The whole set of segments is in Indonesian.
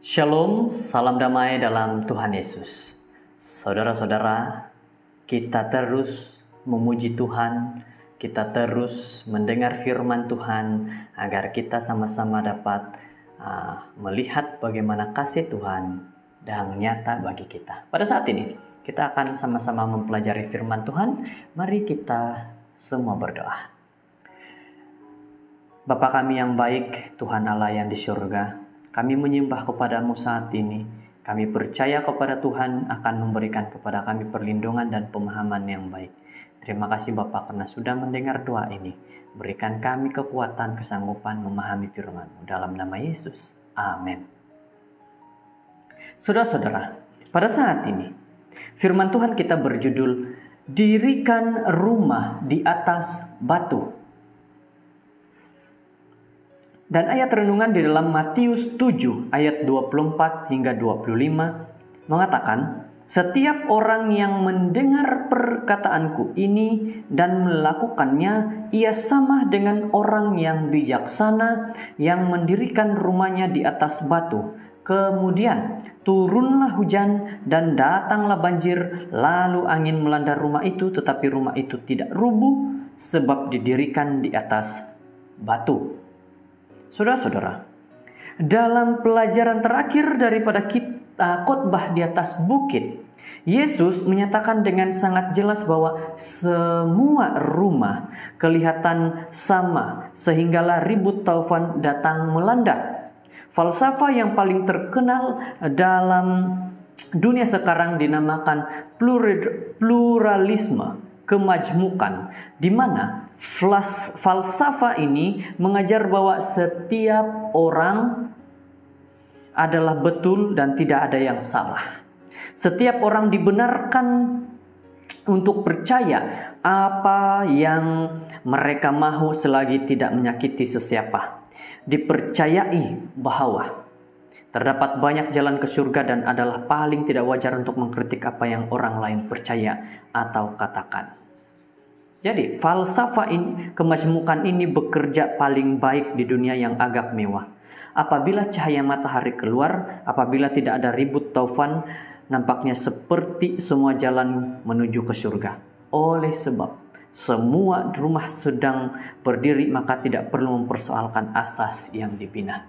Shalom, salam damai dalam Tuhan Yesus. Saudara-saudara, kita terus memuji Tuhan, kita terus mendengar firman Tuhan agar kita sama-sama dapat melihat bagaimana kasih Tuhan dan nyata bagi kita. Pada saat ini, kita akan sama-sama mempelajari firman Tuhan. Mari kita semua berdoa. Bapa kami yang baik, Tuhan Allah yang di surga, kami menyembah kepadamu saat ini. Kami percaya kepada Tuhan akan memberikan kepada kami perlindungan dan pemahaman yang baik. Terima kasih Bapa karena sudah mendengar doa ini. Berikan kami kekuatan, kesanggupan memahami firman-Mu. Dalam nama Yesus. Amin. Saudara-saudara, pada saat ini, firman Tuhan kita berjudul, Dirikan Rumah di Atas Batu. Dan ayat renungan di dalam Matius 7 ayat 24 hingga 25 mengatakan, setiap orang yang mendengar perkataanku ini dan melakukannya, ia sama dengan orang yang bijaksana yang mendirikan rumahnya di atas batu. Kemudian turunlah hujan dan datanglah banjir, lalu angin melanda rumah itu, tetapi rumah itu tidak rubuh sebab didirikan di atas batu. Saudara-saudara, dalam pelajaran terakhir daripada khotbah di atas bukit, Yesus menyatakan dengan sangat jelas bahwa semua rumah kelihatan sama, sehinggalah ribut taufan datang melanda. Falsafah yang paling terkenal dalam dunia sekarang dinamakan pluralisme, kemajmukan, di mana falsafah ini mengajar bahwa setiap orang adalah betul dan tidak ada yang salah. Setiap orang dibenarkan untuk percaya apa yang mereka mahu selagi tidak menyakiti sesiapa. Dipercayai bahwa terdapat banyak jalan ke surga dan adalah paling tidak wajar untuk mengkritik apa yang orang lain percaya atau katakan. Jadi falsafah ini, kemajmukan ini bekerja paling baik di dunia yang agak mewah. Apabila cahaya matahari keluar, apabila tidak ada ribut taufan, nampaknya seperti semua jalan menuju ke surga. Oleh sebab semua rumah sedang berdiri, maka tidak perlu mempersoalkan asas yang dibina.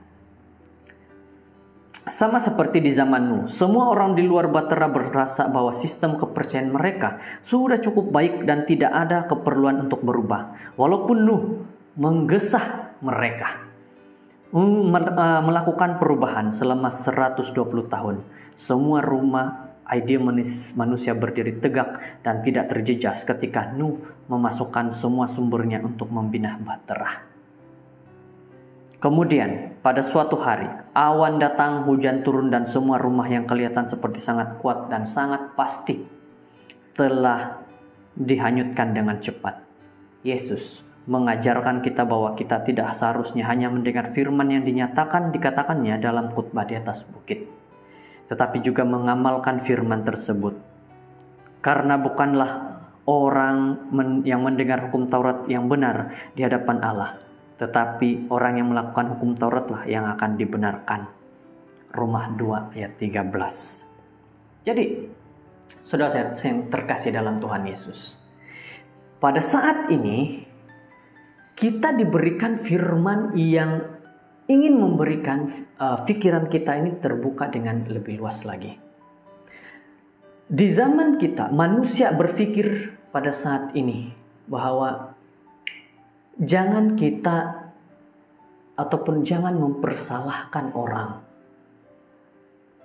Sama seperti di zaman Nuh, semua orang di luar Bahtera berasa bahwa sistem kepercayaan mereka sudah cukup baik dan tidak ada keperluan untuk berubah. Walaupun Nuh menggesah mereka melakukan perubahan selama 120 tahun, semua rumah ideal manusia berdiri tegak dan tidak terjejas ketika Nuh memasukkan semua sumbernya untuk membina Bahtera. Kemudian pada suatu hari awan datang, hujan turun dan semua rumah yang kelihatan seperti sangat kuat dan sangat pasti telah dihanyutkan dengan cepat. Yesus mengajarkan kita bahwa kita tidak seharusnya hanya mendengar firman yang dikatakannya dalam khotbah di atas bukit, tetapi juga mengamalkan firman tersebut. Karena bukanlah orang yang mendengar hukum Taurat yang benar di hadapan Allah, tetapi orang yang melakukan hukum Tauratlah yang akan dibenarkan. Roma 2 ayat 13. Jadi, saudara yang terkasih dalam Tuhan Yesus, pada saat ini kita diberikan firman yang ingin memberikan pikiran kita ini terbuka dengan lebih luas lagi. Di zaman kita, manusia berpikir pada saat ini bahwa jangan kita ataupun jangan mempersalahkan orang.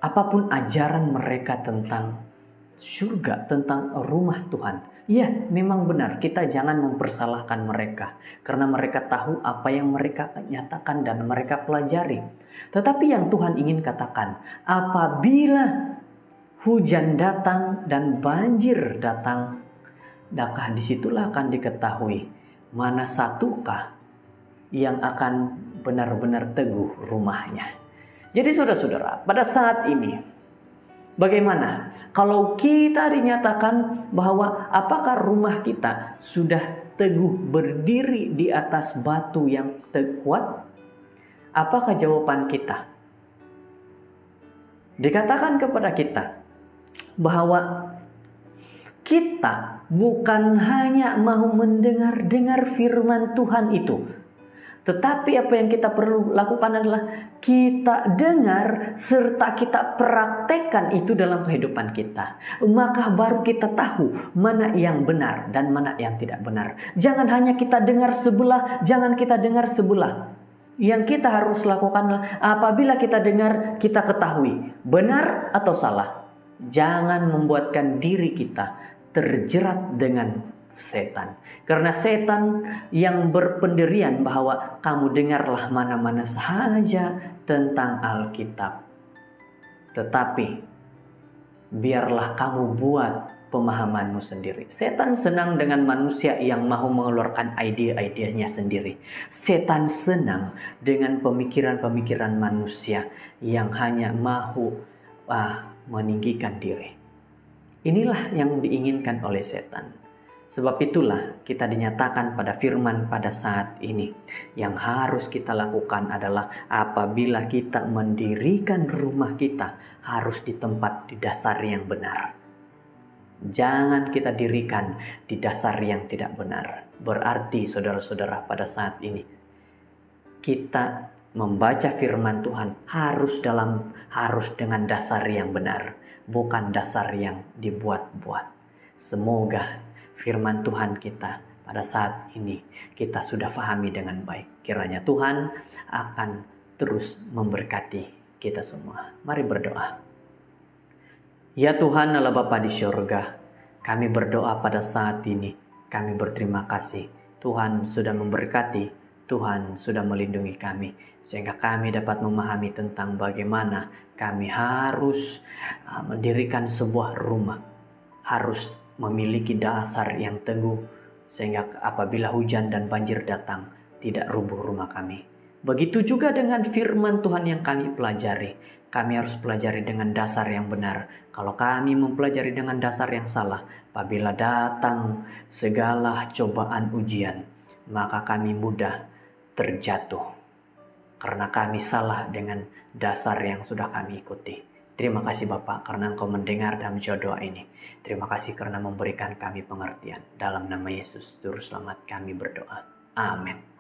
Apapun ajaran mereka tentang surga, tentang rumah Tuhan. Ya, memang benar, kita jangan mempersalahkan mereka. Karena mereka tahu apa yang mereka nyatakan dan mereka pelajari. Tetapi yang Tuhan ingin katakan, apabila hujan datang dan banjir datang, maka disitulah akan diketahui mana satukah yang akan benar-benar teguh rumahnya. Jadi saudara-saudara, pada saat ini bagaimana kalau kita dinyatakan bahwa apakah rumah kita sudah teguh berdiri di atas batu yang kuat? Apakah jawaban kita? Dikatakan kepada kita bahwa kita bukan hanya mau mendengar firman Tuhan itu, tetapi apa yang kita perlu lakukan adalah kita dengar serta kita praktekkan itu dalam kehidupan kita. Maka baru kita tahu mana yang benar dan mana yang tidak benar. Jangan hanya kita dengar sebelah, jangan kita dengar sebelah. Yang kita harus lakukan adalah apabila kita dengar, kita ketahui benar atau salah. Jangan membuatkan diri kita terjerat dengan setan. Karena setan yang berpendirian bahwa kamu dengarlah mana-mana saja tentang Alkitab, tetapi biarlah kamu buat pemahamanmu sendiri. Setan senang dengan manusia yang mau mengeluarkan ide-idenya sendiri. Setan senang dengan pemikiran-pemikiran manusia yang hanya mau meninggikan diri. Inilah yang diinginkan oleh setan. Sebab itulah kita dinyatakan pada firman pada saat ini. Yang harus kita lakukan adalah apabila kita mendirikan rumah kita, harus di tempat di dasar yang benar. Jangan kita dirikan di dasar yang tidak benar. Berarti saudara-saudara pada saat ini kita membaca firman Tuhan harus dengan dasar yang benar, bukan dasar yang dibuat-buat. Semoga firman Tuhan kita pada saat ini kita sudah pahami dengan baik. Kiranya Tuhan akan terus memberkati kita semua. Mari berdoa. Ya Tuhan Allah Bapa di surga, kami berdoa pada saat ini. Kami berterima kasih. Tuhan sudah memberkati, Tuhan sudah melindungi kami, sehingga kami dapat memahami tentang bagaimana kami harus mendirikan sebuah rumah. Harus memiliki dasar yang teguh, sehingga apabila hujan dan banjir datang, tidak rubuh rumah kami. Begitu juga dengan firman Tuhan yang kami pelajari. Kami harus pelajari dengan dasar yang benar. Kalau kami mempelajari dengan dasar yang salah, apabila datang segala cobaan ujian, maka kami mudah terjatuh. Karena kami salah dengan dasar yang sudah kami ikuti. Terima kasih Bapak karena Engkau mendengar dan menjawab doa ini. Terima kasih karena memberikan kami pengertian. Dalam nama Yesus, Juru Selamat kami berdoa. Amin.